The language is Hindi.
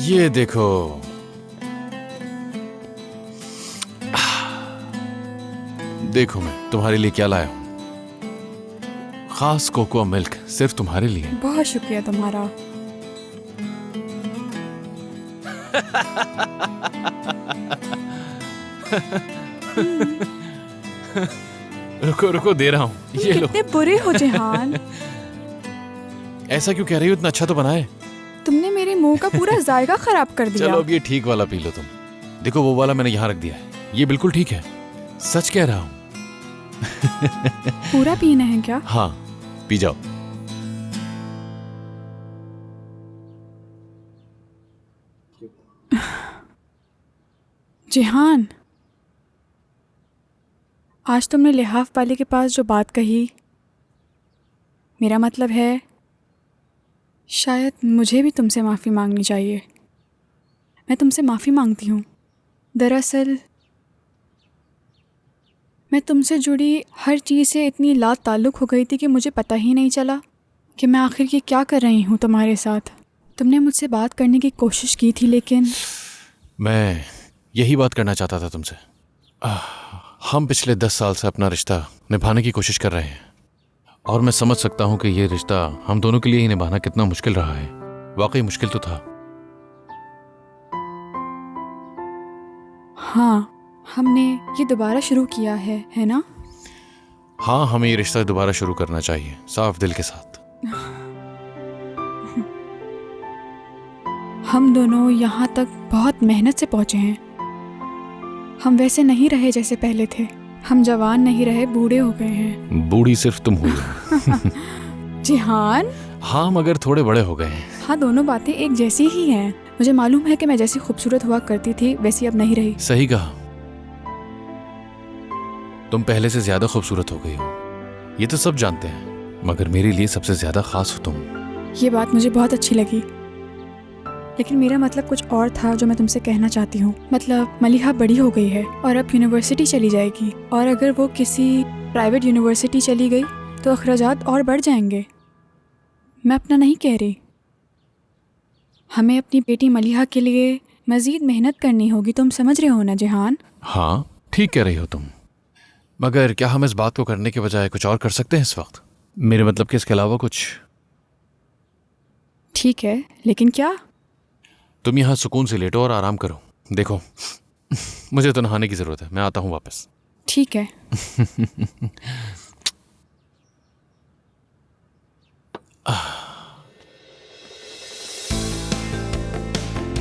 ये देखो, देखो मैं तुम्हारे लिए क्या लाया हूं। खास कोकोआ मिल्क सिर्फ तुम्हारे लिए। बहुत शुक्रिया तुम्हारा। रुको रुको, दे रहा हूं, ये लो। कितने बुरे हो जेहान। ऐसा क्यों कह रही हो? इतना अच्छा तो बनाए। तुमने मेरे मुंह का पूरा जायका खराब कर दिया। चलो अब ये ठीक वाला पी लो तुम। देखो वो वाला मैंने यहाँ रख दिया है, ये बिल्कुल ठीक है, सच कह रहा हूं। पूरा पीना है क्या? हाँ, पी जाओ। जेहान, आज तुमने लिहाफ वाले के पास जो बात कही, मेरा मतलब है शायद मुझे भी तुमसे माफ़ी मांगनी चाहिए। मैं तुमसे माफ़ी मांगती हूँ। दरअसल मैं तुमसे जुड़ी हर चीज़ से इतनी ला ताल्लुक़ हो गई थी कि मुझे पता ही नहीं चला कि मैं आखिर ये क्या कर रही हूँ तुम्हारे साथ। तुमने मुझसे बात करने की कोशिश की थी, लेकिन मैं यही बात करना चाहता था तुमसे। हम पिछले 10 साल से अपना रिश्ता निभाने की कोशिश कर रहे हैं, और मैं समझ सकता हूँ कि ये रिश्ता हम दोनों के लिए ही निभाना कितना मुश्किल रहा है। वाकई मुश्किल तो था। हाँ, हमने ये दोबारा शुरू किया है ना? हाँ, हमें ये रिश्ता दोबारा शुरू करना चाहिए, साफ दिल के साथ। हम दोनों यहाँ तक बहुत मेहनत से पहुँचे हैं। हम वैसे नहीं रहे जैसे पहले थे। हम जवान नहीं रहे, बूढ़े हो गए हैं। बूढ़ी सिर्फ तुम हुई हो। जिहान, हाँ, मगर थोड़े बड़े हो गए हैं। हाँ, दोनों बातें एक जैसी ही हैं। मुझे मालूम है कि मैं जैसी खूबसूरत हुआ करती थी वैसी अब नहीं रही। सही कहा, तुम पहले से ज्यादा खूबसूरत हो गई हो, ये तो सब जानते हैं, मगर मेरे लिए सबसे ज्यादा खास हो तुम। ये बात मुझे बहुत अच्छी लगी, लेकिन मेरा मतलब कुछ और था जो मैं तुमसे कहना चाहती हूँ। मतलब मलिहा बड़ी हो गई है और अब यूनिवर्सिटी चली जाएगी, और अगर वो किसी प्राइवेट यूनिवर्सिटी चली गई तो अखराजात और बढ़ जाएंगे। मैं अपना नहीं कह रही, हमें अपनी बेटी मलिहा के लिए मज़ीद मेहनत करनी होगी। तुम समझ रहे हो ना जेहान? हाँ, ठीक कह रही हो तुम, मगर क्या हम इस बात को करने के बजाय कुछ और कर सकते हैं इस वक्त? मेरे मतलब कि इसके अलावा कुछ। ठीक है, लेकिन क्या? तुम यहाँ सुकून से लेटो और आराम करो। देखो, मुझे तो नहाने की जरूरत है, मैं आता हूँ वापस। ठीक है।